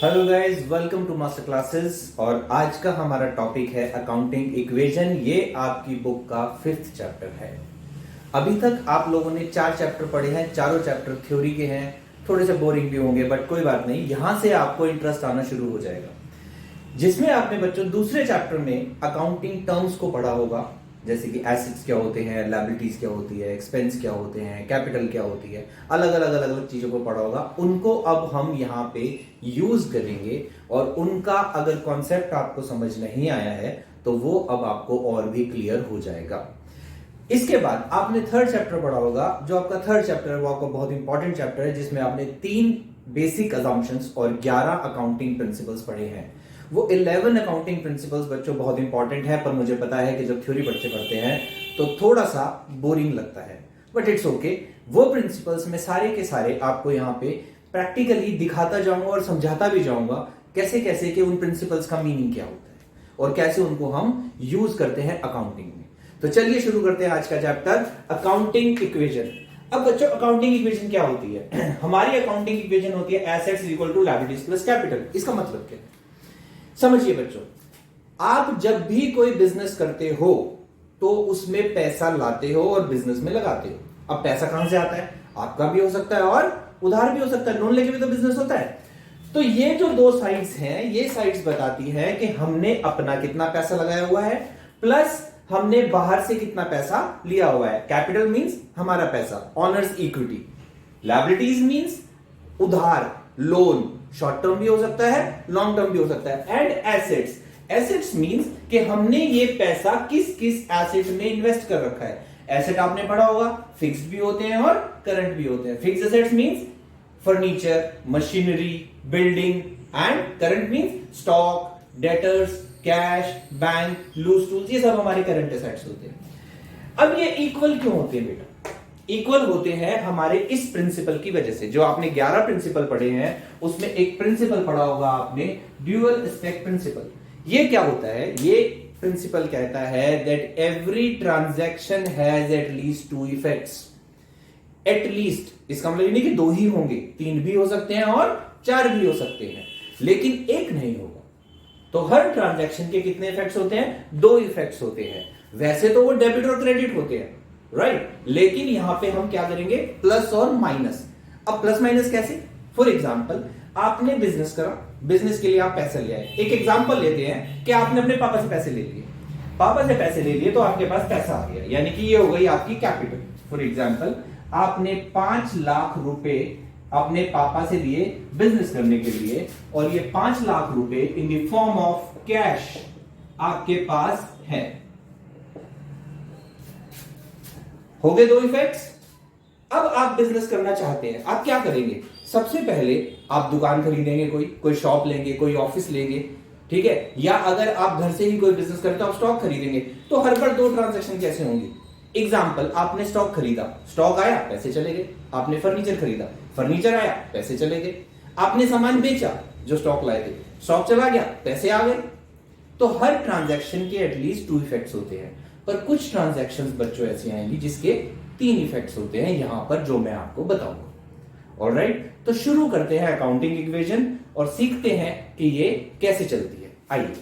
Hello guys, welcome to master classes. और आज का हमारा टॉपिक है अकाउंटिंग इक्वेशन। ये आपकी बुक का 5th चैप्टर है। अभी तक आप लोगों ने 4 चैप्टर पढ़े हैं, चारों चैप्टर थ्योरी के हैं, थोड़े से बोरिंग भी होंगे बट कोई बात नहीं, यहां से आपको इंटरेस्ट आना शुरू हो जाएगा। जिसमें आपने बच्चों दूसरे चैप्टर में अकाउंटिंग टर्म्स को पढ़ा होगा, जैसे कि एसेट्स क्या होते हैं, लायबिलिटीज क्या होती है, एक्सपेंस क्या होते हैं, कैपिटल क्या होती है, अलग अलग चीजों को पढ़ा होगा। उनको अब हम यहाँ पे यूज करेंगे और उनका अगर कॉन्सेप्ट आपको समझ नहीं आया है तो वो अब आपको और भी क्लियर हो जाएगा। इसके बाद आपने 3rd चैप्टर पढ़ा होगा। जो आपका 3rd चैप्टर है वो आपका बहुत इंपॉर्टेंट चैप्टर है, जिसमें आपने 3 बेसिक अजम्पशंस और 11 अकाउंटिंग प्रिंसिपल्स पढ़े हैं। वो 11 अकाउंटिंग प्रिंसिपल्स बच्चों बहुत इंपॉर्टेंट है, पर मुझे पता है कि जब थ्योरी पढ़ते हैं तो थोड़ा सा बोरिंग लगता है, बट इट्स ओके। वो प्रिंसिपल्स में सारे के सारे आपको यहाँ पे प्रैक्टिकली दिखाता जाऊंगा और समझाता भी जाऊंगा कैसे कैसे कि उन प्रिंसिपल्स का मीनिंग क्या होता है और कैसे उनको हम यूज करते हैं अकाउंटिंग में। तो चलिए शुरू करते हैं आज का चैप्टर, अकाउंटिंग इक्वेशन। अब बच्चों अकाउंटिंग इक्वेशन क्या होती है? हमारी अकाउंटिंग इक्वेशन होती है assets equal to liabilities plus capital. इसका मतलब क्या है समझिए बच्चों। आप जब भी कोई बिजनेस करते हो तो उसमें पैसा लाते हो और बिजनेस में लगाते हो। अब पैसा कहां से आता है? आपका भी हो सकता है और उधार भी हो सकता है, लोन लेके भी तो बिजनेस होता है। तो ये जो 2 साइड्स हैं, ये साइड्स बताती है कि हमने अपना कितना पैसा लगाया हुआ है प्लस हमने बाहर से कितना पैसा लिया हुआ है। कैपिटल मींस हमारा पैसा, ऑनर्स इक्विटी। लायबिलिटीज मींस उधार, लोन, शॉर्ट टर्म भी हो सकता है, लॉन्ग टर्म भी हो सकता है। एंड एसेट्स, एसेट्स मींस कि हमने ये पैसा किस किस एसेट में इन्वेस्ट कर रखा है। एसेट आपने पढ़ा होगा, फिक्स्ड भी होते हैं और करंट भी होते हैं। Fixed assets means furniture, machinery, building, and current means stock, debtors, cash, bank, loose tools, ये सब हमारे करंट एसेट्स होते हैं। अब ये इक्वल क्यों होते हैं बेटा? इक्वल होते हैं हमारे इस प्रिंसिपल की वजह से। जो आपने 11 प्रिंसिपल पढ़े हैं उसमें एक प्रिंसिपल पढ़ा होगा आपने, ड्यूअल एस्पेक्ट प्रिंसिपल। ये क्या होता है? ये प्रिंसिपल कहता है that every transaction has at least 2 effects. At least इसका मतलब नहीं कि 2 ही होंगे, 3 भी हो सकते हैं और 4 भी हो सकते हैं, लेकिन एक नहीं होगा। तो हर ट्रांजैक्शन के कितने इफेक्ट्स होते हैं? 2 इफेक्ट्स होते हैं। वैसे तो वो डेबिट और क्रेडिट होते हैं, राइट? लेकिन यहां पे हम क्या करेंगे? प्लस और माइनस। अब प्लस माइनस कैसे? फॉर एग्जाम्पल आपने बिजनेस करा, बिजनेस के लिए आप पैसे ले आए। एक एग्जाम्पल लेते हैं कि आपने अपने पापा से पैसे ले लिए। पापा से पैसे ले लिए तो आपके पास पैसा आ गया, यानी कि ये हो गई आपकी कैपिटल। फॉर एग्जाम्पल आपने 5 लाख रुपए अपने पापा से लिए बिजनेस करने के लिए, और ये 5 लाख रुपए in the form of cash आपके पास है। हो गए 2 इफेक्ट्स। अब आप बिजनेस करना चाहते हैं, आप क्या करेंगे? सबसे पहले आप दुकान खरीदेंगे, कोई शॉप लेंगे, कोई ऑफिस लेंगे, ठीक है? या अगर आप घर से ही कोई बिजनेस करते हो आप स्टॉक खरीदेंगे। तो हर बार 2 ट्रांजैक्शन कैसे होंगे? एग्जाम्पल, आपने स्टॉक खरीदा, स्टॉक आया, पैसे चले गए। आपने फर्नीचर खरीदा, फर्नीचर आया, पैसे चले गए। आपने सामान बेचा जो स्टॉक लाए थे, स्टॉक चला गया, पैसे आ गए। तो हर ट्रांजैक्शन के एटलीस्ट 2 इफेक्ट्स होते हैं, पर कुछ ट्रांजैक्शंस बच्चों ऐसी आएंगी जिसके 3 इफेक्ट्स होते हैं यहां पर, जो मैं आपको बताऊंगा। ऑलराइट, तो शुरू करते हैं अकाउंटिंग इक्वेशन और सीखते हैं कि ये कैसे चलती है। आइए,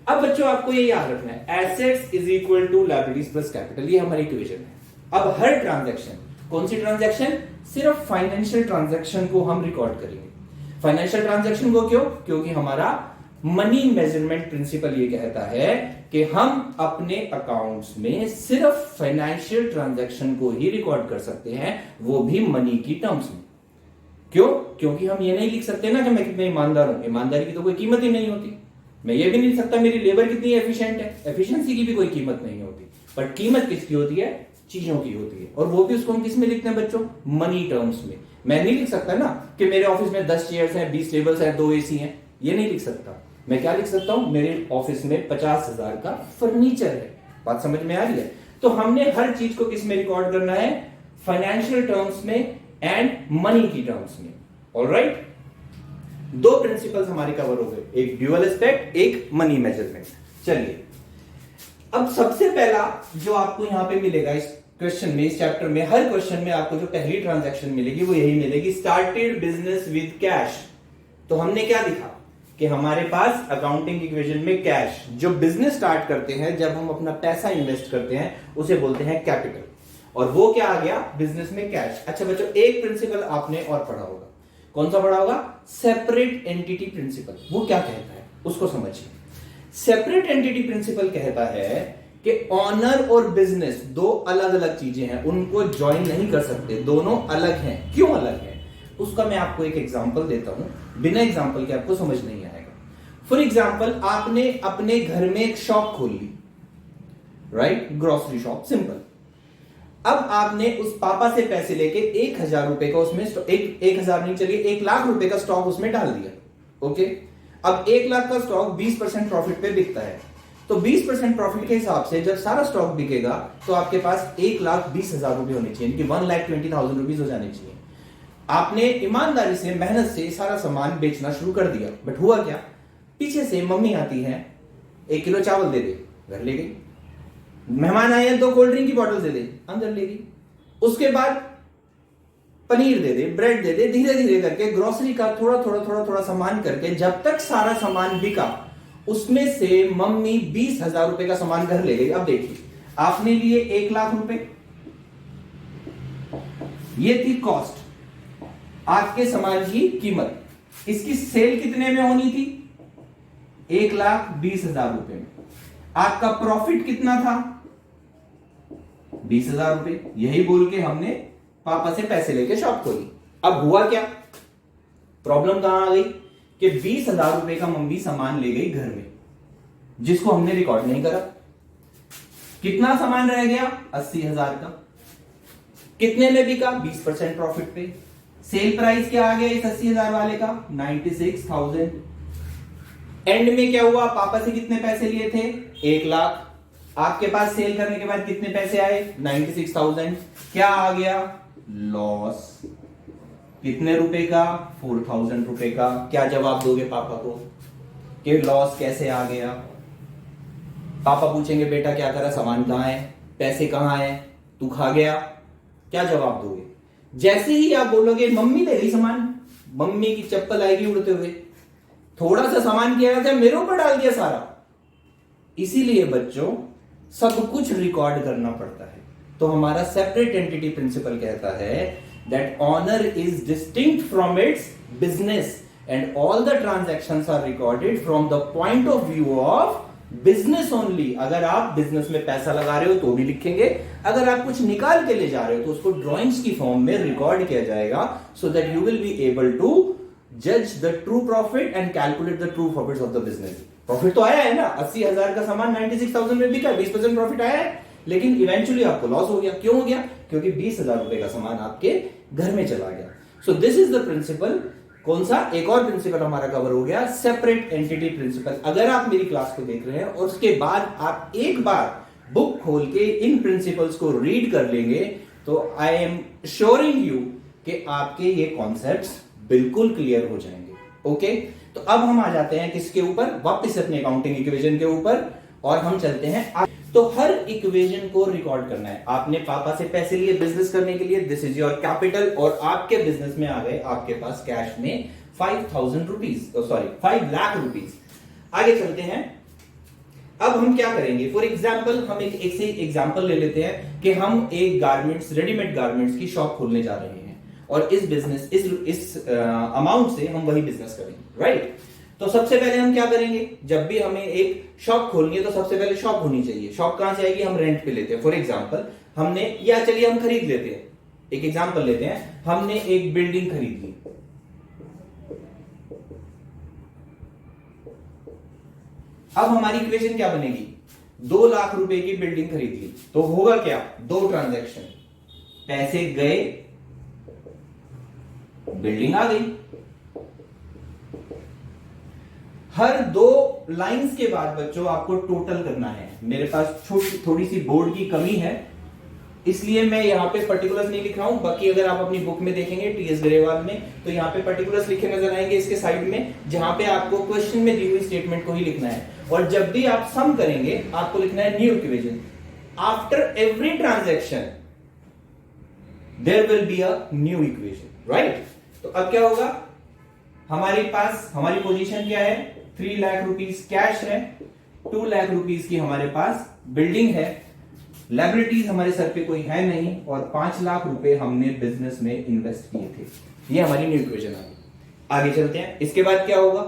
अब बच्चों आपको ये याद रखना है, assets is equal to liabilities plus capital, ये हमारी इक्वेशन है। अब हर ट्रांजैक्शन, कौन सी ट्रांजैक्शन? सिर्फ फाइनेंशियल ट्रांजैक्शन को हम रिकॉर्ड करेंगे। फाइनेंशियल ट्रांजैक्शन को क्यों? क्योंकि हमारा मनी मेजरमेंट प्रिंसिपल ये कहता है कि हम अपने अकाउंट्स में सिर्फ फाइनेंशियल ट्रांजैक्शन को ही रिकॉर्ड कर सकते हैं, वो भी मनी की टर्म्स में। क्यों? क्योंकि हम ये नहीं लिख सकते ना कि मैं कितना ईमानदार हूं। ईमानदारी की तो कोई कीमत ही नहीं होती। मैं ये भी नहीं लिख सकता मेरी लेबर कितनी एफिशिएंट है, एफिशिएंसी की भी कोई कीमत नहीं होती। बट कीमत किसकी होती है? चीजों की होती है। और वो भी उसको हम किस में लिखते हैं बच्चों? मनी टर्म्स में। मैं नहीं लिख सकता ना कि मेरे ऑफिस में 10 चेयर्स हैं, 20 टेबल्स हैं, 2 एसी हैं, ये नहीं लिख सकता। मैं क्या लिख सकता हूं? मेरे ऑफिस में 50,000 का फर्नीचर है। बात समझ में आ रही है? तो हमने हर चीज को किस में रिकॉर्ड करना है? फाइनेंशियल टर्म्स में एंड मनी की टर्म्स में। ऑलराइट, 2 प्रिंसिपल्स हमारे कवर हो गए, एक ड्यूअल एस्पेक्ट, एक मनी मेजरमेंट। चलिए, अब सबसे पहला जो आपको यहां पे मिलेगा इस क्वेश्चन में, इस चैप्टर में, हर क्वेश्चन में आपको जो पहली ट्रांजैक्शन मिलेगी वो यही मिलेगी, स्टार्टेड बिजनेस विद कैश। तो हमने क्या दिखा कि हमारे पास अकाउंटिंग इक्वेशन में कैश, जो बिजनेस स्टार्ट करते हैं, जब हम अपना पैसा इन्वेस्ट करते हैं उसे बोलते हैं कैपिटल, और वो क्या आ गया बिजनेस में कैश। अच्छा बच्चों, एक प्रिंसिपल आपने और पढ़ा होगा, कौन सा पढ़ा होगा? Separate entity principle. वो क्या कहता है उसको समझिए। सेपरेट एंटिटी प्रिंसिपल कहता है कि ऑनर और बिजनेस दो अलग अलग चीजें हैं, उनको ज्वाइन नहीं कर सकते, दोनों अलग हैं। क्यों अलग है उसका मैं आपको एक एग्जांपल देता हूं, बिना एग्जांपल के आपको समझ नहीं आएगा। फॉर एग्जांपल, आपने अपने घर में एक शॉप खोल ली, राइट, ग्रोसरी शॉप, सिंपल। अब आपने उस पापा से पैसे लेके 1,000 रुपए का उसमें 1,000 नहीं, चलिए 1,00,000 रुपए का स्टॉक उसमें डाल दिया। ओके, अब 1,00,000 का स्टॉक 20% प्रॉफिट पे बिकता है, तो 20% प्रॉफिट के हिसाब से जब सारा स्टॉक बिकेगा तो आपके पास 1,20,000 रुपए होने चाहिए, कि 1,20,000 रुपीज हो जाने चाहिए। आपने ईमानदारी से, मेहनत से सारा सामान बेचना शुरू कर दिया, बट हुआ क्या? पीछे से मम्मी आती है, 1 किलो चावल दे दे, घर ले गई। मेहमान आए हैं, 2 कोल्ड ड्रिंक की बोतल दे दे, अंदर ले गई। उसके बाद पनीर दे दे, ब्रेड दे दे, धीरे धीरे करके ग्रोसरी का थोड़ा सामान करके जब तक सारा सामान बिका, उसमें से मम्मी 20,000 रुपए का सामान घर ले गई। अब देखिए, आपने लिए 1,00,000 रुपए, ये थी कॉस्ट, आपके सामान की कीमत। इसकी सेल कितने में होनी थी? 1,20,000 रुपए में। आपका प्रॉफिट कितना था? 20,000 रुपए। यही बोल के हमने पापा से पैसे लेके शॉप खोली। अब हुआ क्या? प्रॉब्लम कहां आ गई कि 20,000 रुपए का मम्मी सामान ले गई घर में, जिसको हमने रिकॉर्ड नहीं करा। कितना सामान रह गया? 80,000 का। कितने में बिका? 20% प्रॉफिट पे। सेल प्राइस क्या आ गया इस 80,000 वाले का? 96,000। एंड में क्या हुआ? पापा से कितने पैसे लिए थे? 1,00,000। आपके पास सेल करने के बाद कितने पैसे आए? 96,000। क्या आ गया? लॉस। कितने रुपए का? 4,000 रुपए का। क्या जवाब दोगे पापा को कि लॉस कैसे आ गया? पापा पूछेंगे बेटा क्या करा, सामान कहां है, पैसे कहां है, तू खा गया? क्या जवाब दोगे? जैसे ही आप बोलोगे मम्मी ले गई सामान, मम्मी की चप्पल आएगी उड़ते हुए, थोड़ा सा सामान किया था मेरे ऊपर डाल दिया सारा। इसीलिए बच्चों सब कुछ रिकॉर्ड करना पड़ता है। तो हमारा सेपरेट एंटिटी प्रिंसिपल कहता है that owner is distinct from its business and all the transactions are recorded from the point of view of business only. अगर आप बिजनेस में पैसा लगा रहे हो तो भी लिखेंगे, अगर आप कुछ निकाल के ले जा रहे हो तो उसको ड्रॉइंग्स की फॉर्म में रिकॉर्ड किया जाएगा, so that you will be able to जज the true profit and calculate the true profits of the business. Profit तो आया है ना, 80,000 का सामान 96,000 में बिका, 20% प्रॉफिट आया है, लेकिन इवेंचुअली आपको लॉस हो गया। क्यों हो गया? क्योंकि 20,000 रुपए का सामान आपके घर में चला गया। So this is the principle. कौन सा? एक और प्रिंसिपल हमारा कवर हो गया, सेपरेट एंटिटी प्रिंसिपल। अगर आप मेरी क्लास को देख रहे हैं और उसके बाद आप एक बार बुक खोल के इन प्रिंसिपल्स को रीड कर लेंगे तो आई एम श्योरिंग यू कि आपके ये कॉन्सेप्ट्स बिल्कुल क्लियर हो जाएंगे। ओके, तो अब हम आ जाते हैं किसके ऊपर? वापस अपने अकाउंटिंग इक्वेशन के ऊपर, और हम चलते हैं। तो हर इक्वेशन को रिकॉर्ड करना है। आपने पापा से पैसे लिए बिजनेस करने के लिए, दिस इज योर कैपिटल, और आपके बिजनेस में आ गए आपके पास कैश में 5,000 रुपीज, सॉरी 5,00,000 रुपीज। आगे चलते हैं। अब हम क्या करेंगे? फॉर एग्जाम्पल हम एक से एग्जाम्पल ले लेते हैं कि हम एक गारमेंट्स, रेडीमेड गारमेंट्स की शॉप खोलने जा रहे हैं, और इस बिजनेस इस अमाउंट से हम वही बिजनेस करेंगे, राइट? तो सबसे पहले हम क्या करेंगे? जब भी हमें एक शॉप खोलनी है तो सबसे पहले शॉप होनी चाहिए। शॉप कहां से आएगी? हम रेंट पे लेते हैं। फॉर एग्जांपल हमने, या चलिए हम खरीद लेते हैं, एक एग्जांपल लेते हैं, हमने एक बिल्डिंग खरीद ली। अब हमारी इक्वेशन क्या बनेगी? 2,00,000 रुपए की बिल्डिंग खरीद ली, तो होगा क्या? 2 ट्रांजैक्शन, पैसे गए, बिल्डिंग आ गई। हर 2 लाइंस के बाद बच्चों आपको टोटल करना है। मेरे पास थोड़ी सी बोर्ड की कमी है, इसलिए मैं यहां पे पर्टिकुलर्स नहीं लिख रहा हूं। बाकी अगर आप अपनी बुक में देखेंगे टीएस ग्रेवाल में, तो यहां पे पर्टिकुलर्स लिखे नजर आएंगे इसके साइड में, जहां पे आपको क्वेश्चन में दी हुई स्टेटमेंट को ही लिखना है। और जब भी आप सम करेंगे आपको लिखना है new equation. After every transaction there will be a new equation, right? तो अब क्या होगा? हमारे पास हमारी पोजीशन क्या है, 3 लाख रुपीस कैश है, 2 लाख रुपीस की हमारे पास बिल्डिंग है, लायबिलिटीज हमारे सर पे कोई है नहीं, और 5 लाख रुपए हमने बिजनेस में इन्वेस्ट किए थे। ये हमारी न्यू इक्वेशन आ गई। आगे चलते हैं। इसके बाद क्या होगा,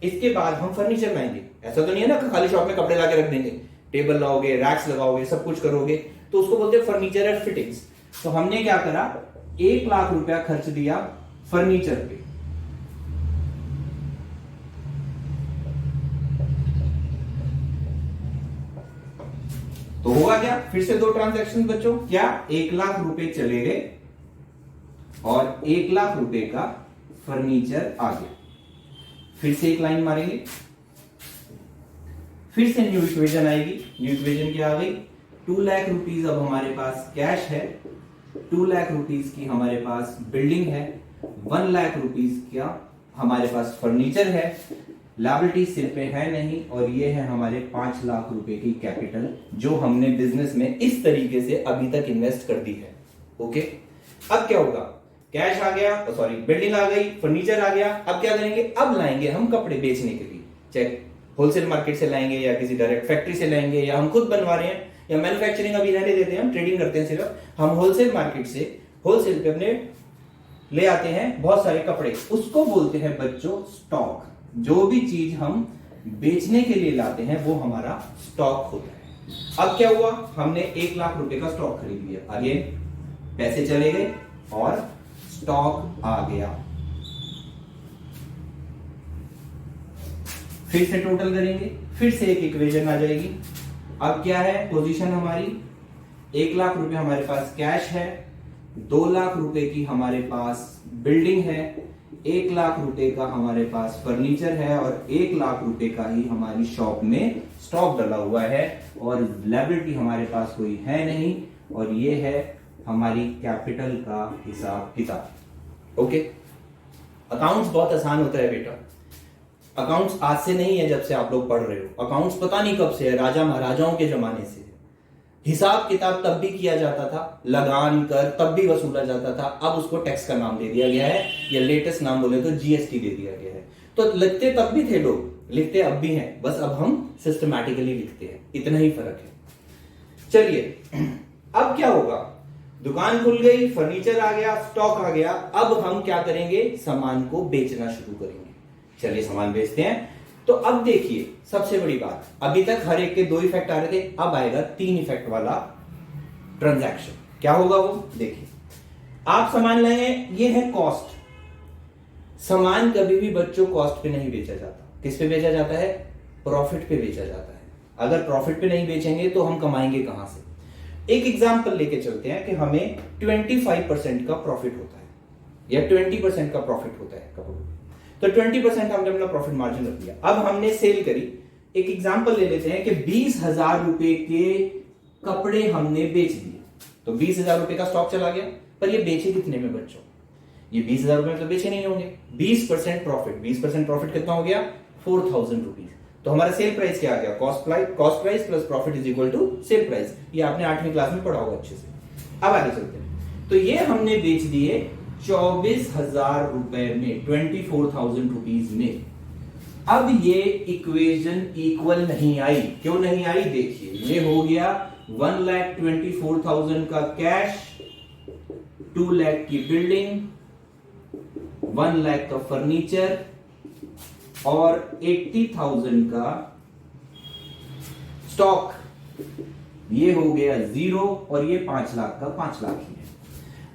इसके बाद हम फर्नीचर लाएंगे। ऐसा तो नहीं है ना खाली शॉप में कपड़े लाके रख देंगे, टेबल लाओगे, रैक्स लगाओगे, सब कुछ करोगे, तो उसको बोलते हैं फर्नीचर एंड फिटिंग्स। तो हमने क्या करा, 1 लाख रुपया खर्च दिया फर्नीचर पे। तो होगा क्या, फिर से 2 ट्रांजैक्शन बच्चों, क्या 1 लाख रुपए चले गए और 1 लाख रुपए का फर्नीचर आ गया। फिर से एक लाइन मारेंगे, फिर से न्यू इक्वेशन आएगी। न्यू इक्वेशन क्या आ गई, 2 लाख रुपीस अब हमारे पास कैश है, 2 लाख रुपीस की हमारे पास बिल्डिंग है, 1 लाख रुपीस का हमारे पास फर्नीचर है, लायबिलिटी सिर पे है नहीं, और ये है हमारे 5 लाख रुपए की कैपिटल जो हमने बिजनेस में इस तरीके से अभी तक इन्वेस्ट कर दी है। ओके, अब क्या होगा, कैश आ गया, सॉरी बिल्डिंग आ गई, फर्नीचर आ गया। अब क्या करेंगे, अब लाएंगे हम कपड़े बेचने के लिए, चाहे होलसेल मार्केट से लाएंगे या किसी डायरेक्ट फैक्ट्री से लाएंगे, या हम खुद बनवा रहे हैं, या मैन्युफैक्चरिंग अभी रहने देते हैं, हम ट्रेडिंग करते हैं सिर्फ, हम होलसेल मार्केट से होलसेल पे अपने ले आते हैं बहुत सारे कपड़े, उसको बोलते हैं बच्चों स्टॉक। जो भी चीज हम बेचने के लिए लाते हैं वो हमारा स्टॉक होता है। अब क्या हुआ, हमने 1 लाख रुपए का स्टॉक खरीद लिया, आगे पैसे चले गए और स्टॉक आ गया। फिर से टोटल करेंगे, फिर से एक इक्वेशन आ जाएगी। अब क्या है पोजीशन हमारी, 1 लाख रुपए हमारे पास कैश है, 2 लाख रुपए की हमारे पास बिल्डिंग है, 1 लाख रुपए का हमारे पास फर्नीचर है, और 1 लाख रुपए का ही हमारी शॉप में स्टॉक डला हुआ है, और लायबिलिटी हमारे पास कोई है नहीं, और ये है हमारी कैपिटल का हिसाब किताब। ओके, अकाउंट्स बहुत आसान होता है बेटा। अकाउंट्स आज से नहीं है जब से आप लोग पढ़ रहे हो, अकाउंट्स पता नहीं कब से है, राजा महाराजाओं के जमाने से। हिसाब किताब तब भी किया जाता था, लगान कर तब भी वसूला जाता था, अब उसको टैक्स का नाम दे दिया गया है, या लेटेस्ट नाम बोले तो जीएसटी दे दिया गया है। तो लिखते तब भी थे लोग, लिखते अब भी हैं, बस अब हम सिस्टमैटिकली लिखते हैं, इतना ही फर्क है। चलिए अब क्या होगा, दुकान खुल गई, फर्नीचर आ गया, स्टॉक आ गया, अब हम क्या करेंगे, सामान को बेचना शुरू करेंगे। चलिए सामान बेचते हैं। तो अब देखिए सबसे बड़ी बात, अभी तक हर एक के 2 इफेक्ट आ रहे थे, अब आएगा 3 इफेक्ट वाला ट्रांजैक्शन। क्या होगा वो देखिए, आप सामान लाए, ये है कॉस्ट। सामान कभी भी बच्चों कॉस्ट पे नहीं बेचा जाता, किस पे बेचा जाता है, प्रॉफिट पे बेचा जाता है। अगर प्रॉफिट पे नहीं बेचेंगे तो हम कमाएंगे कहां से। एक एग्जांपल लेके चलते हैं कि हमें 25% का प्रॉफिट होता है या 20% का प्रॉफिट होता है कपड़ों, तो 20% हमने अपना प्रॉफिट मार्जिन रख लिया। अब हमने सेल करी, एक एग्जांपल ले लेते हैं कि 20,000 रुपए के कपड़े हमने बेच दिए, तो 20,000 रुपए का स्टॉक चला गया, पर ये बेचे कितने में बच्चों, ये 20,000 रुपए में तो बेचे नहीं होंगे। 20% प्रॉफिट, 20% प्रॉफिट कितना हो गया, 4,000 रुपीज। तो हमारा सेल प्राइस क्या आ गया, cost price plus profit is equal to sale price. ये आपने 8वीं क्लास में पढ़ा होगा अच्छे से। अब आगे चलते हैं, तो ये हमने बेच दिए 24,000 रुपए में, 24,000 रुपीज में। अब ये इक्वेशन इक्वल नहीं आई, क्यों नहीं आई देखिए, ये हो गया 1,24,000 का कैश, 2 लाख की बिल्डिंग, 1 लाख का फर्नीचर और 80,000 का स्टॉक। ये हो गया 0 और ये 5 लाख का 5 लाख ही है।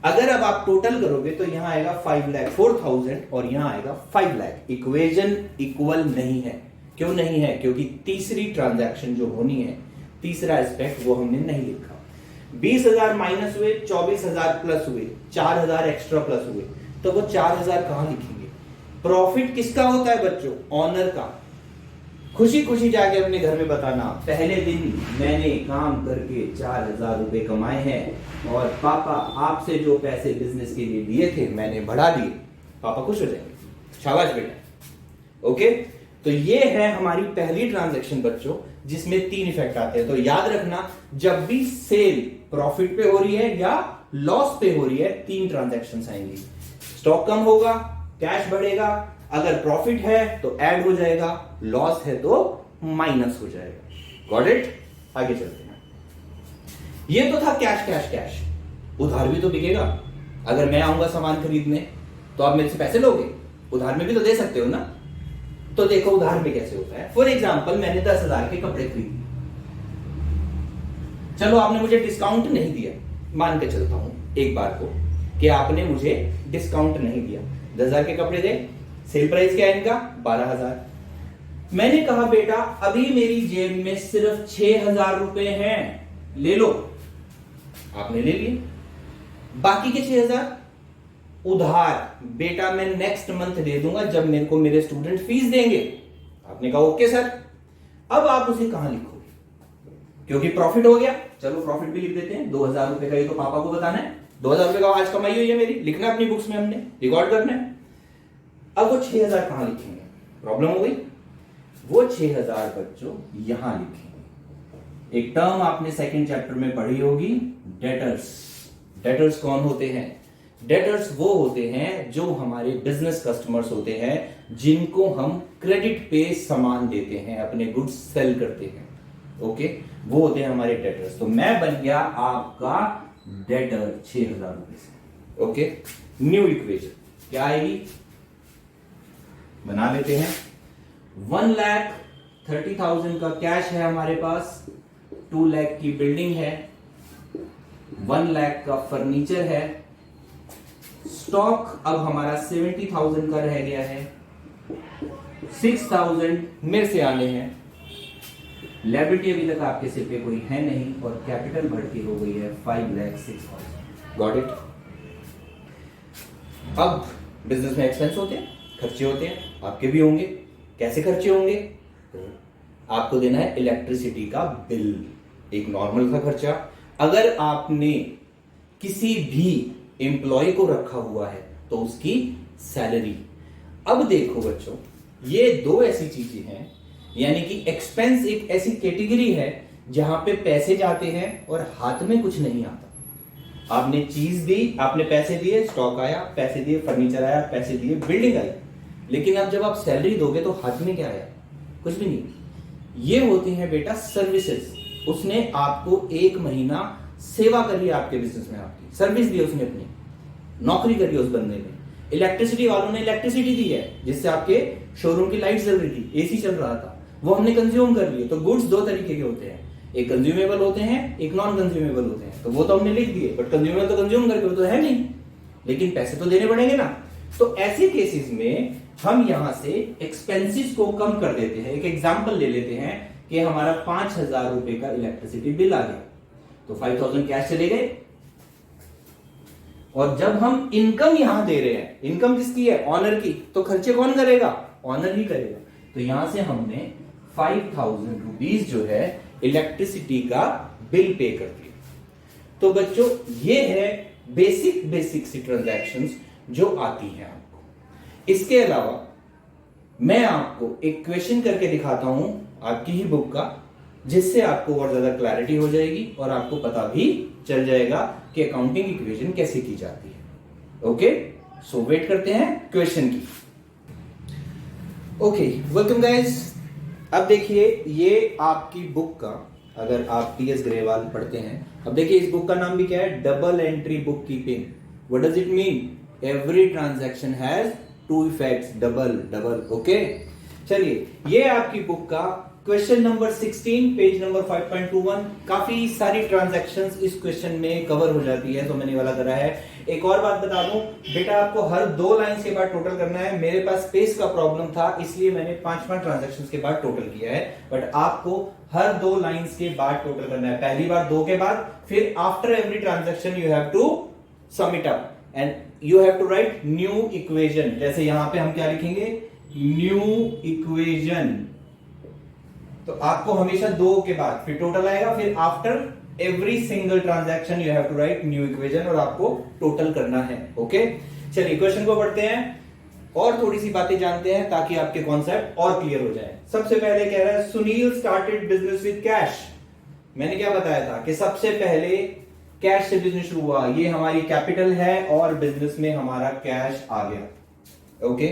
अगर अब आप टोटल करोगे तो यहां आएगा 5,04,000 और यहां आएगा 5 लाख। इक्वेशन इक्वल नहीं है, क्यों नहीं है, क्योंकि तीसरी ट्रांजैक्शन जो होनी है, तीसरा एस्पेक्ट वो हमने नहीं लिखा। 20,000 माइनस हुए, 24,000 प्लस हुए, 4,000 एक्स्ट्रा प्लस हुए, तो वो 4,000 कहां लिखेंगे। प्रॉफिट किसका होता है बच्चों, ऑनर का। खुशी खुशी जाके अपने घर में बताना, पहले दिन मैंने काम करके 4,000 रुपए कमाए हैं और पापा आपसे जो पैसे बिजनेस के लिए लिए थे मैंने बढ़ा दिए। पापा खुश हो जाएंगे, शाबाश बेटा। ओके, तो ये है हमारी पहली ट्रांजैक्शन बच्चों, जिसमें 3 इफेक्ट आते हैं। तो याद रखना, जब भी सेल प्रॉफिट पे हो रही है या लॉस पे हो रही है, 3 ट्रांजैक्शन आएंगी। स्टॉक कम होगा, कैश बढ़ेगा, अगर प्रॉफिट है तो ऐड हो जाएगा, लॉस है तो माइनस हो जाएगा। Got it? आगे चलते हैं। ये तो था कैश कैश कैश। उधार भी तो बिकेगा। अगर मैं आऊंगा सामान खरीदने तो आप मेरे से पैसे लोगे, उधार में भी तो दे सकते हो ना। तो देखो उधार में कैसे होता है। फॉर एग्जाम्पल मैंने 10,000 के कपड़े खरीदे, चलो आपने मुझे डिस्काउंट नहीं दिया, मान के चलता हूं एक बार को कि आपने मुझे डिस्काउंट नहीं दिया, 10,000 के कपड़े दे, सेल प्राइस क्या है इनका 12,000। मैंने कहा बेटा अभी मेरी जेब में सिर्फ 6,000 रुपए हैं, ले लो। आपने ले लिए। बाकी के 6,000 उधार बेटा मैं नेक्स्ट मंथ दे दूंगा जब मेरे को मेरे स्टूडेंट फीस देंगे। आपने कहा ओके सर। अब आप उसे कहां लिखोगे? क्योंकि प्रॉफिट हो गया, चलो प्रॉफिट भी लिख देते हैं। 2,000 रुपए का ये तो पापा को बताना है, 2,000 रुपए का आज कमाई हुई है मेरी, लिखना है अपनी बुक्स में, हमने रिकॉर्ड करना है। अब वो 6,000 कहां लिखेंगे? प्रॉब्लम हो गई। वो 6,000 बच्चों यहां लिखेंगे। एक टर्म आपने सेकंड चैप्टर में पढ़ी होगी, डेटर्स। डेटर्स कौन होते हैं? डेटर्स वो होते हैं जो हमारे बिजनेस कस्टमर्स होते हैं, जिनको हम क्रेडिट पे सामान देते हैं, अपने गुड्स सेल करते हैं। ओके, वो होते हैं हमारे डेटर्स। तो मैं बन गया आपका डेटर 6,000 रुपए से। ओके, न्यू इक्वेशन क्या आएगी? बना लेते हैं। 1,30,000 का कैश है हमारे पास, 2 लाख की बिल्डिंग है, 1 लाख का फर्नीचर है, स्टॉक अब हमारा 70,000 का रह गया है, 6,000 मेरे से आने हैं, लायबिलिटी अभी तक आपके सिर पे कोई है नहीं, और कैपिटल बढ़ती हो गई है 5,06,000। Got it? अब बिजनेस में एक्सपेंस होते हैं, खर्चे होते हैं, आपके भी होंगे। कैसे खर्चे होंगे? आपको देना है इलेक्ट्रिसिटी का बिल, एक नॉर्मल का खर्चा। अगर आपने किसी भी एम्प्लॉय को रखा हुआ है तो उसकी सैलरी। अब देखो बच्चों, ये दो ऐसी चीजें हैं, यानी कि एक्सपेंस एक ऐसी कैटेगरी है जहां पे पैसे जाते हैं और हाथ में कुछ नहीं आता। आपने चीज दी, आपने पैसे दिए, स्टॉक आया, पैसे दिए, फर्नीचर आया, पैसे दिए, बिल्डिंग आई। लेकिन अब जब आप सैलरी दोगे तो हाथ में क्या आया? कुछ भी नहीं। ये होती है बेटा सर्विसेज। उसने आपको 1 महीना सेवा करी आपके बिजनेस में, आपकी सर्विस दी उसने, अपनी नौकरी करी उस बंदे ने। इलेक्ट्रिसिटी वालों ने इलेक्ट्रिसिटी दी है, जिससे आपके शोरूम की लाइट जल रही थी, एसी चल रहा था, वो हमने कंज्यूम कर लिए। तो गुड्स 2 तरीके के होते हैं, एक कंज्यूमेबल होते हैं, एक नॉन कंज्यूमेबल होते हैं। तो वो तो हमने लिख दिए, बट कंज्यूमेबल तो कंज्यूम करके वो तो है नहीं, लेकिन पैसे तो देने पड़ेंगे ना। तो ऐसे केसेस में हम यहां से एक्सपेंसेस को कम कर देते हैं। एक एग्जांपल ले लेते हैं कि हमारा 5,000 रुपए का इलेक्ट्रिसिटी बिल आ गया, तो 5,000 कैश चले गए। और जब हम इनकम यहां दे रहे हैं, इनकम किसकी है? ऑनर की। तो खर्चे कौन करेगा? ऑनर ही करेगा। तो यहां से हमने 5,000 रुपीज जो है इलेक्ट्रिसिटी का बिल पे कर दिया। तो बच्चों ये है बेसिक सी ट्रांजैक्शंस जो आती हैं आपको। इसके अलावा मैं आपको एक क्वेश्चन करके दिखाता हूं आपकी ही बुक का, जिससे आपको और ज्यादा क्लैरिटी हो जाएगी और आपको पता भी चल जाएगा कि अकाउंटिंग इक्वेशन कैसे की जाती है। ओके, सो वेट करते हैं क्वेश्चन की। Okay, welcome guys. अब देखिए ये आपकी बुक का, अगर आप टीएस ग्रेवाल पढ़ते हैं, अब देखिए इस बुक का नाम भी क्या है? Double entry book keeping. What does it mean? Every transaction has 2 effects, double. Okay, चलिए ये आपकी बुक का क्वेश्चन नंबर 16, पेज नंबर 5.21। काफी सारी ट्रांजैक्शंस इस क्वेश्चन में कवर हो जाती है, तो मैंने वाला करा है। एक और बात बता दूं बेटा, आपको हर 2 लाइंस के बाद टोटल करना है। मेरे पास स्पेस का प्रॉब्लम था, इसलिए मैंने 5 ट्रांजैक्शंस के बाद टोटल किया है, बट आपको हर 2 लाइंस के बाद टोटल करना है। पहली बार 2 के बाद, फिर after every transaction you have to sum it up and you have to write new equation. जैसे यहां पे हम क्या लिखेंगे? New equation. तो आपको हमेशा 2 के बाद फिर टोटल आएगा, फिर after every single transaction you have to write new equation, और आपको टोटल करना है। ओके, चलिए क्वेश्चन को पढ़ते हैं और थोड़ी सी बातें जानते हैं ताकि आपके कॉन्सेप्ट और क्लियर हो जाए। सबसे पहले कह रहा है Sunil started business with cash. मैंने क्या बताया था कि सबसे पहले कैश से बिजनेस शुरू हुआ। ये हमारी कैपिटल है और बिजनेस में हमारा कैश आ गया। ओके,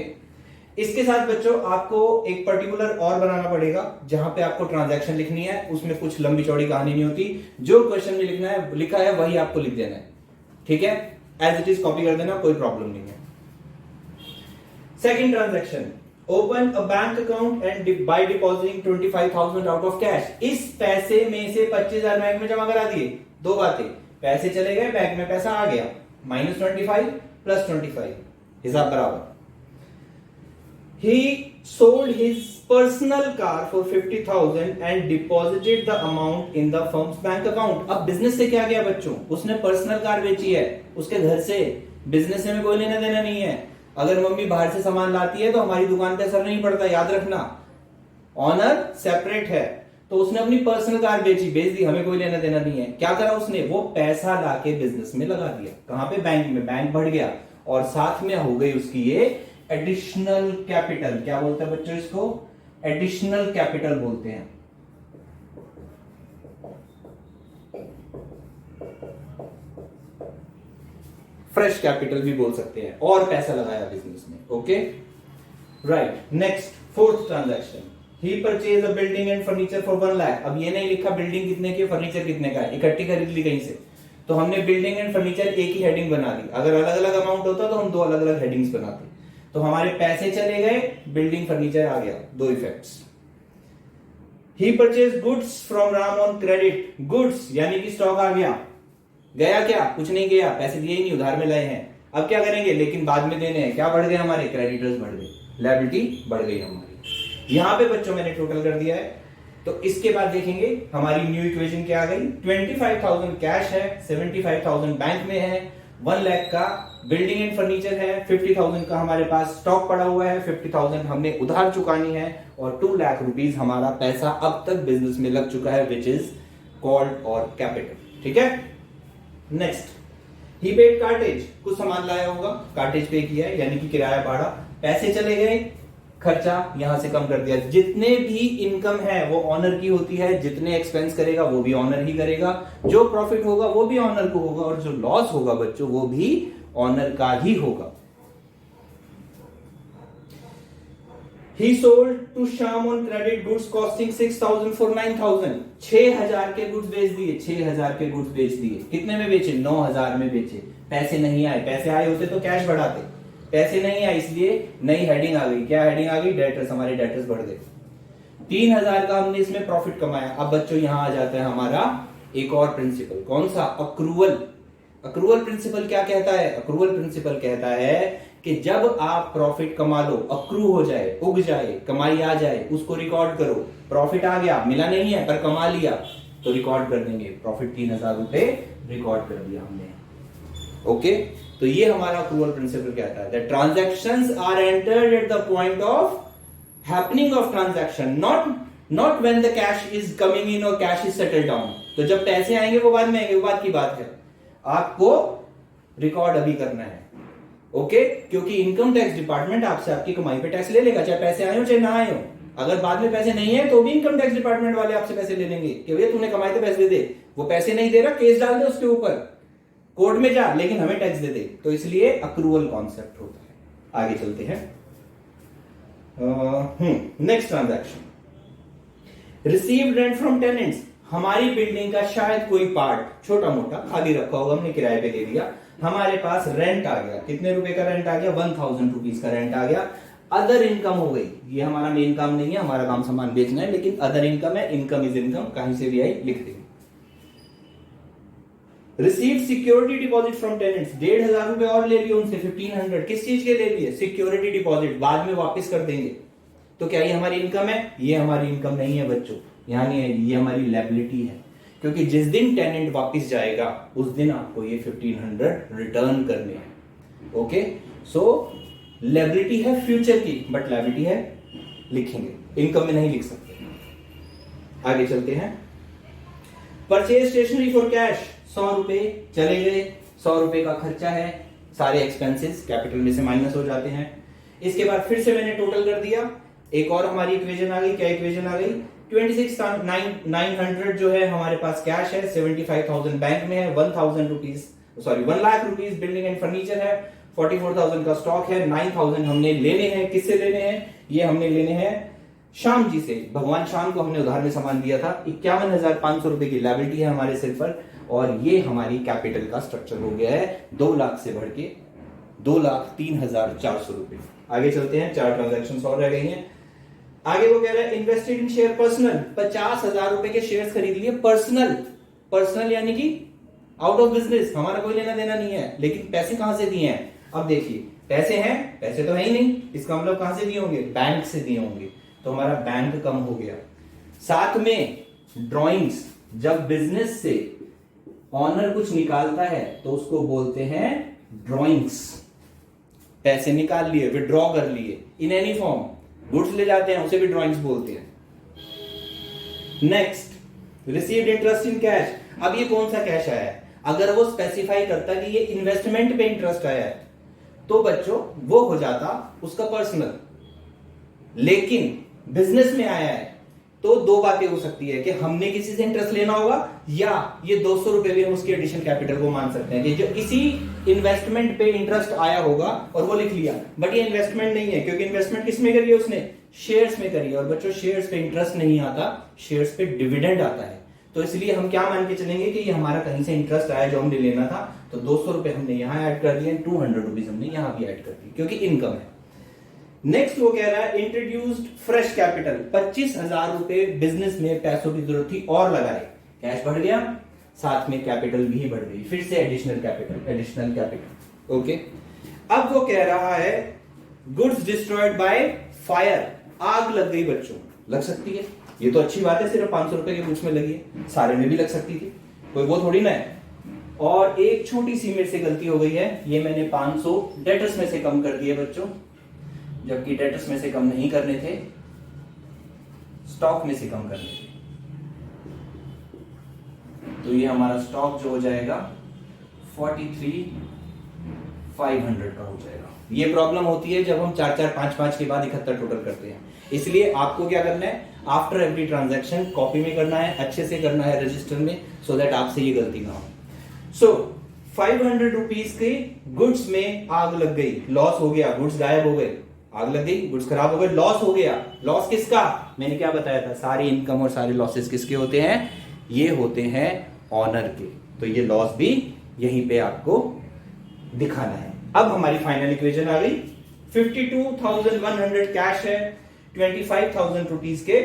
इसके साथ बच्चों आपको एक पर्टिकुलर और बनाना पड़ेगा जहां पे आपको ट्रांजैक्शन लिखनी है, उसमें कुछ लंबी चौड़ी कहानी नहीं होती, जो क्वेश्चन में लिखा है वही आपको लिख देना है, ठीक है, एज इट इज कॉपी कर देना, कोई प्रॉब्लम नहीं है। Second transaction, open a bank account and by depositing 25,000 out of cash. इस पैसे में से 25,000 बैंक में जमा करा दिए। दो बातें, पैसे चले गए, बैंक में पैसा आ गया, -25 + 25 हिसाब बराबर। He sold his personal car for 50,000 and deposited the amount in the firm's bank account। अब बिजनेस से क्या किया बच्चों, उसने पर्सनल कार बेची है उसके घर से, बिजनेस से में कोई लेना देना नहीं है। अगर मम्मी बाहर से सामान लाती है तो हमारी दुकान पे असर नहीं पड़ता, याद रखना, ऑनर सेपरेट है। तो उसने अपनी पर्सनल कार बेच दी, हमें कोई लेना देना नहीं है। क्या करा उसने, वो पैसा लाके बिजनेस में लगा दिया। कहां पे, बैंक में, बैंक बढ़ गया और साथ में हो गई उसकी ये एडिशनल कैपिटल। क्या बोलते हैं बच्चों इसको, एडिशनल कैपिटल बोलते हैं। फ्रेश कैपिटल भी बोल सकते हैं, और पैसा लगाया बिजनेस में। Okay right, next fourth transaction, he purchase a building and furniture for 1 lakh. अब ये नहीं लिखा बिल्डिंग कितने की, फर्नीचर कितने का है, इकट्ठी खरीद ली कहीं से, तो हमने बिल्डिंग एंड फर्नीचर एक ही हेडिंग बना दी। अगर अलग अलग अमाउंट होता तो हम दो अलग अलग हेडिंग्स बनाते। तो हमारे पैसे चले गए, बिल्डिंग फर्नीचर आ गया, दो effects. He purchase goods from Ram on credit. Goods यानी कि स्टॉक आ गया, गया क्या, कुछ नहीं गया, पैसे दिए ही नहीं, उधार में लाए हैं। अब क्या करेंगे, लेकिन बाद में देने हैं। क्या बढ़ गए हमारे, क्रेडिटर्स बढ़ गए, लायबिलिटी बढ़ गई हमारी। यहां पे बच्चों मैंने टोटल कर दिया है। तो इसके बाद देखेंगे हमारी न्यू इक्वेशन क्या आ गई। 25,000 कैश है, 75,000 बैंक में है, 1 लाख का बिल्डिंग एंड फर्नीचर है, 50,000 का हमारे पास स्टॉक पड़ा हुआ है, 50,000 हमने उधार चुकानी है, और 2 लाख रुपीस हमारा पैसा अब तक बिजनेस में लग चुका है, विच इज कॉल्ड और कैपिटल। ठीक है, नेक्स्ट, ही पेड कार्टेज, कुछ सामान लाया होगा, कार्टेज पे किया है, यानी कि किराया भाड़ा। पैसे चले गए, खर्चा यहां से कम कर दिया। जितने भी इनकम है वो ऑनर की होती है, जितने एक्सपेंस करेगा वो भी ऑनर ही करेगा, जो प्रॉफिट होगा वो भी ऑनर को होगा, और जो लॉस होगा बच्चों वो भी ऑनर का ही होगा। He sold to Shyam on credit goods costing 6,000 for 9,000। 6,000 के गुड्स बेच दिए, 6,000 के गुड्स बेच दिए। कितने में बेचे, 9,000 में बेचे। पैसे नहीं आए, पैसे आए होते तो कैश बढ़ाते, पैसे नहीं आए इसलिए नई हेडिंग आ गई। क्या हेडिंग आ गई, डेटर्स, हमारे डेटर्स बढ़ गए। 3,000 का हमने इसमें प्रॉफिट कमाया। अब बच्चों यहां आ जाता है हमारा एक और प्रिंसिपल, कौन सा, अक्रूवल। अक्रूवल प्रिंसिपल क्या कहता है, अक्रूवल प्रिंसिपल कहता है कि जब आप प्रॉफिट कमा लो, अक्रू हो जाए, उग जाए, कमाई आ जाए, उसको रिकॉर्ड करो। प्रॉफिट आ गया, मिला नहीं है पर कमा लिया, तो रिकॉर्ड कर देंगे। प्रॉफिट 3,000 रुपए रिकॉर्ड कर दिया हमने। ओके, तो ये हमारा अक्रूवल प्रिंसिपल कहता है that transactions are entered at the point of happening of transaction, not when the cash is coming in और कैश इज सेटल्ड डाउन। तो जब पैसे आएंगे वो बाद में आएंगे, वो बात की बात है, आपको रिकॉर्ड अभी करना है। ओके, क्योंकि इनकम टैक्स डिपार्टमेंट आपसे आपकी कमाई पे टैक्स ले लेगा, चाहे पैसे आए हो चाहे ना आए हो। अगर बाद में पैसे नहीं है तो भी इनकम टैक्स डिपार्टमेंट वाले आपसे पैसे ले लेंगे कि भैया तूने कमाई तो पैसे दे दे। वो पैसे नहीं दे रहा, केस डाल दे उसके ऊपर, कोर्ट में जा, लेकिन हमें टैक्स दे दे। तो इसलिए अक्रूवल कॉन्सेप्ट होता है। आगे चलते हैं। Next transaction, received rent from tenants. हमारी बिल्डिंग का शायद कोई पार्ट छोटा मोटा खाली रखा होगा, हमने किराए पे ले लिया, हमारे पास रेंट आ गया। कितने रुपए का रेंट आ गया, 1,000 रुपीज का रेंट आ गया। अदर इनकम हो गई, ये हमारा मेन काम नहीं है, हमारा काम सामान बेचना है, लेकिन अदर इनकम है, इनकम इज इनकम, कहीं से भी आई लिख देंगे। Receive security deposit from tenants, 1,500 रुपए और ले लिए उनसे, 1,500 किस चीज के ले लिए, सिक्योरिटी डिपॉजिट, बाद में वापस कर देंगे। तो क्या ये हमारी इनकम है, ये हमारी इनकम नहीं है बच्चों, यहां नहीं है, ये हमारी लायबिलिटी है। क्योंकि जिस दिन टेनेंट वापस जाएगा उस दिन आपको ये 1,500 रिटर्न करने हैं। ओके, सो लायबिलिटी है फ्यूचर की, बट लायबिलिटी है लिखेंगे, इनकम में नहीं लिख सकते। आगे चलते हैं। परचेज स्टेशनरी फॉर कैश, 100 रुपए चले गए, 100 रुपए का खर्चा है, सारे एक्सपेंसेस कैपिटल में से माइनस हो जाते हैं। इसके बाद फिर से मैंने टोटल कर दिया, एक और हमारी इक्वेशन आ गई। क्या इक्वेशन आ गई, 26,900 जो है हमारे पास कैश है, 75,000 बैंक में है, 1,000 rupees 1 lakh rupees building and furniture है, 44,000 का स्टॉक है, 9,000 हमने लेने हैं। किससे लेने हैं? ये हमने लेने हैं श्याम जी से। भगवान श्याम को हमने उधार में सामान दिया था। 51,500 रुपए की लायबिलिटी है हमारे सिर पर, और ये हमारी कैपिटल का स्ट्रक्चर हो गया है 2 लाख से बढ़ के 2,03,400 रुपए। आगे चलते हैं, 4 ट्रांजेक्शन और रह गई हैं। आगे वो कह रहा है इन्वेस्टेड इन शेयर पर्सनल, 50,000 रुपए के शेयर्स खरीद लिए पर्सनल। पर्सनल यानी कि आउट ऑफ बिजनेस, हमारा कोई लेना देना नहीं है, लेकिन पैसे कहां से दिए हैं? अब देखिए, पैसे हैं, पैसे तो है ही नहीं, इसका मतलब कहां से दिए होंगे? बैंक से दिए होंगे, तो हमारा बैंक कम हो गया। साथ में ड्रॉइंग्स, जब बिजनेस से ऑनर कुछ निकालता है तो उसको बोलते हैं ड्रॉइंग्स। पैसे निकाल लिए, विड्रॉ कर लिए इन एनी फॉर्म, गुड्स ले जाते हैं, उसे भी ड्रॉइंग्स बोलते हैं। Next, received interest in cash. अब ये कौन सा कैश आया है? अगर वो स्पेसिफाई करता कि ये इन्वेस्टमेंट पे इंटरेस्ट आया है तो बच्चों वो हो जाता उसका पर्सनल, लेकिन बिजनेस में आया है तो 2 बातें हो सकती है कि हमने किसी से इंटरेस्ट लेना होगा, या ये 200 रुपए भी हम उसकी एडिशन कैपिटल को मान सकते हैं कि जो इसी इन्वेस्टमेंट पे इंटरेस्ट आया होगा और वो लिख लिया। बट ये इन्वेस्टमेंट नहीं है, क्योंकि इन्वेस्टमेंट किस में करी है उसने? शेयर्स में करी है। और बच्चों शेयर्स पे इंटरेस्ट नहीं आता, शेयर्स पे डिविडेंड आता है। तो इसलिए हम क्या मान के चलेंगे कि ये हमारा कहीं से इंटरेस्ट आया जो हमने लेना था, तो 200 रुपए हमने यहां ऐड कर दिए, 200 रुपीज हमने यहां भी ऐड कर दिए, क्योंकि इनकम है। नेक्स्ट वो कह रहा है इंट्रोड्यूस्ड फ्रेश कैपिटल, 25,000 रुपए बिजनेस में पैसों की जरूरत थी और लगाए, कैश बढ़ गया, साथ में कैपिटल भी बढ़ गई, फिर से एडिशनल कैपिटल। ओके, अब वो कह रहा है गुड्स डिस्ट्रॉयड बाय फायर, आग लग गई बच्चों, लग सकती है, ये तो अच्छी बात है, सिर्फ 500 रुपए के गुड्स में लगी है, सारे में भी लग सकती थी, कोई वो थोड़ी ना है। और एक छोटी सी मेरे से गलती हो गई है, ये मैंने 500 डेटर्स में से कम कर दिए बच्चों, जबकि डेटर्स में से कम नहीं करने थे, स्टॉक में से कम करने थे। तो ये हमारा स्टॉक जो हो जाएगा 43,500 का हो जाएगा। ये प्रॉब्लम होती है जब हम 4-4, 5-5 के बाद 71 टोटल करते हैं। इसलिए आपको क्या करना है, आफ्टर एवरी ट्रांजैक्शन कॉपी में करना है, अच्छे से करना है रजिस्टर में, सो दैट आपसे ये गलती ना हो। सो 500 रुपीज के गुड्स में आग लग गई, लॉस हो गया, गुड्स गायब हो गए, आग लग गई, गुड्स खराब हो गए, लॉस हो गया। लॉस किसका? मैंने क्या बताया था, सारी इनकम और सारे लॉसेस किसके होते हैं? ये होते हैं ऑनर के। तो ये लॉस भी यहीं पे आपको दिखाना है। अब हमारी फाइनल इक्वेशन आ गई, 52,100 कैश है, 25,000 रुपीज के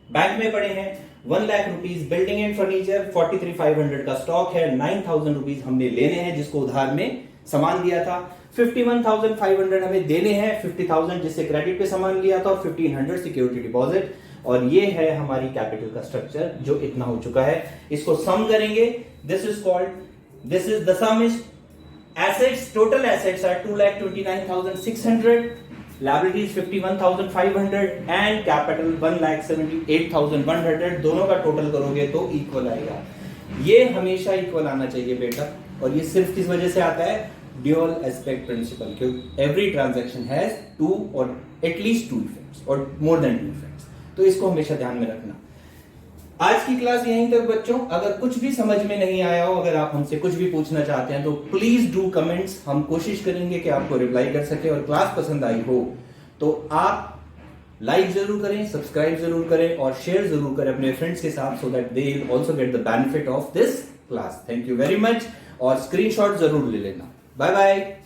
बैंक में पड़े हैं, 1 lakh rupees building and furniture, 43,500 का स्टॉक है, 9,000 रुपीज हमने लेने हैं जिसको उधार में सामान दिया था, 51,500 हमें देने हैं, 50,000 जिससे क्रेडिट पे सामान लिया था, और 1,500 सिक्योरिटी डिपॉजिट। और ये है हमारी कैपिटल का स्ट्रक्चर जो इतना हो चुका है। इसको सम करेंगे, this is the sum is assets, total assets are 2,29,600, liabilities 51,500 and capital 1,78,100। दोनों का टोटल करोगे तो इक्वल आएगा। ये हमेशा इक्वल आना चाहिए बेटा, और ये सिर्फ किस वजह से आता है? ड्यूअल एस्पेक्ट प्रिंसिपल, क्योंकि एवरी ट्रांजैक्शन हैज 2 और एटलीस्ट 2 इफेक्ट्स और मोर देन 2 इफेक्ट्स, तो इसको हमेशा ध्यान में रखना। आज की क्लास यहीं तक बच्चों। अगर कुछ भी समझ में नहीं आया हो, अगर आप हमसे कुछ भी पूछना चाहते हैं तो प्लीज डू कमेंट्स, हम कोशिश करेंगे कि आपको रिप्लाई कर सके। और क्लास पसंद आई हो तो आप लाइक जरूर करें, सब्सक्राइब जरूर करें और शेयर जरूर करें अपने फ्रेंड्स के साथ, so that they will also get the benefit of this class. Thank you very much, और स्क्रीनशॉट जरूर ले लेना। Bye bye.